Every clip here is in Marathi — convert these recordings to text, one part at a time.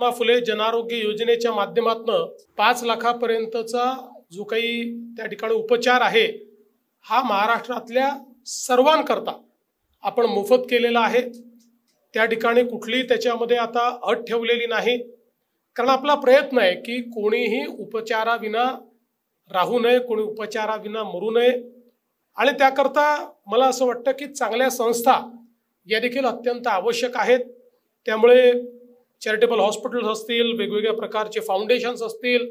महात्मा फुले जनआरोग्य योजनेच्या माध्यमातून 5 लाखापर्यंतचा जो काही त्या ठिकाणी उपचार आहे हा महाराष्ट्रातल्या सर्वांकरता आपण मोफत केलेला आहे। त्या ठिकाणी कुठलीही त्याच्यामध्ये आता अट ठेवलेली नाही, कारण आपला प्रयत्न आहे की कोणीही उपचाराविना राहू नये, कोणी उपचाराविना मरू नये। आणि त्याकरता मला असं वाटतं की चांगल्या संस्था या देखील अत्यंत आवश्यक आहेत। त्यामुळे चॅरिटेबल हॉस्पिटल्स असतील, वेगवेगळ्या प्रकारचे फाउंडेशन्स असतील,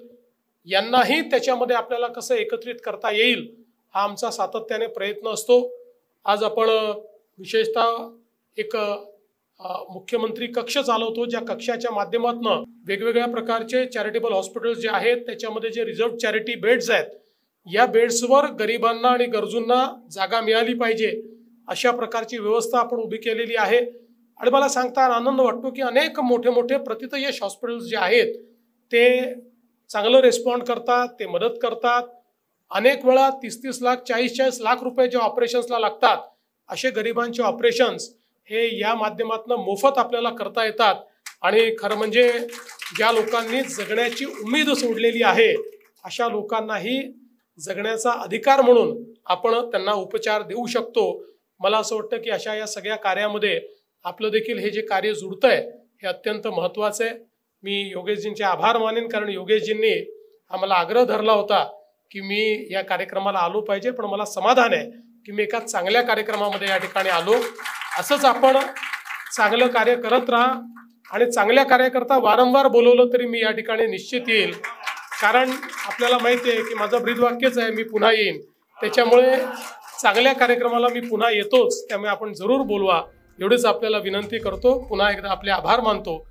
यांनाही त्याच्यामध्ये आपल्याला कसं एकत्रित करता येईल हा आमचा सातत्याने प्रयत्न असतो। आज आपण विशेषतः एक मुख्यमंत्री कक्ष चालवतो, ज्या कक्षाच्या माध्यमातून वेगवेगळ्या प्रकारचे चॅरिटेबल हॉस्पिटल्स जे आहेत त्याच्यामध्ये जे रिझर्व्ड चॅरिटी बेड्स आहेत, या बेड्सवर गरिबांना आणि गरजूंना जागा मिळाली पाहिजे अशा प्रकारची व्यवस्था आपण उभी केलेली आहे। आणि मला सांगता आनंद वाटतो की अनेक मोठे मोठे प्रतितयश हॉस्पिटल्स जे आहेत ते चांगलं रिस्पॉन्ड करतात, ते मदत करतात। अनेक वेळा 30-30 लाख 40-40 लाख रुपये जे ऑपरेशन्सला लागतात असे गरिबांचे ऑपरेशन्स हे या माध्यमातून मोफत आपल्याला करता येतात। आणि खरं म्हणजे ज्या लोकांनी जगण्याची उमेद सोडलेली आहे अशा लोकांनाही जगण्याचा अधिकार म्हणून आपण त्यांना उपचार देऊ शकतो। मला असं वाटतं की अशा या सगळ्या कार्यामध्ये आपलं देखील हे जे कार्य जुळतंय हे अत्यंत महत्त्वाचं आहे। मी योगेशजींचे आभार मानेन, कारण योगेशजींनी आम्हाला आग्रह धरला होता की मी या कार्यक्रमाला आलो पाहिजे, पण मला समाधान आहे की मी एका चांगल्या कार्यक्रमामध्ये या ठिकाणी आलो। असंच आपण चांगलं कार्य करत राहा आणि चांगल्या कार्याकरता वारंवार बोलवलं तरी मी या ठिकाणी निश्चित येईल, कारण आपल्याला माहिती आहे की माझं ब्रीदवाक्यच आहे मी पुन्हा येईन। त्याच्यामुळे चांगल्या कार्यक्रमाला मी पुन्हा येतोच, त्यामुळे आपण जरूर बोलवा एवढीच आपल्याला विनंती करतो। पुन्हा एकदा आपले आभार मानतो।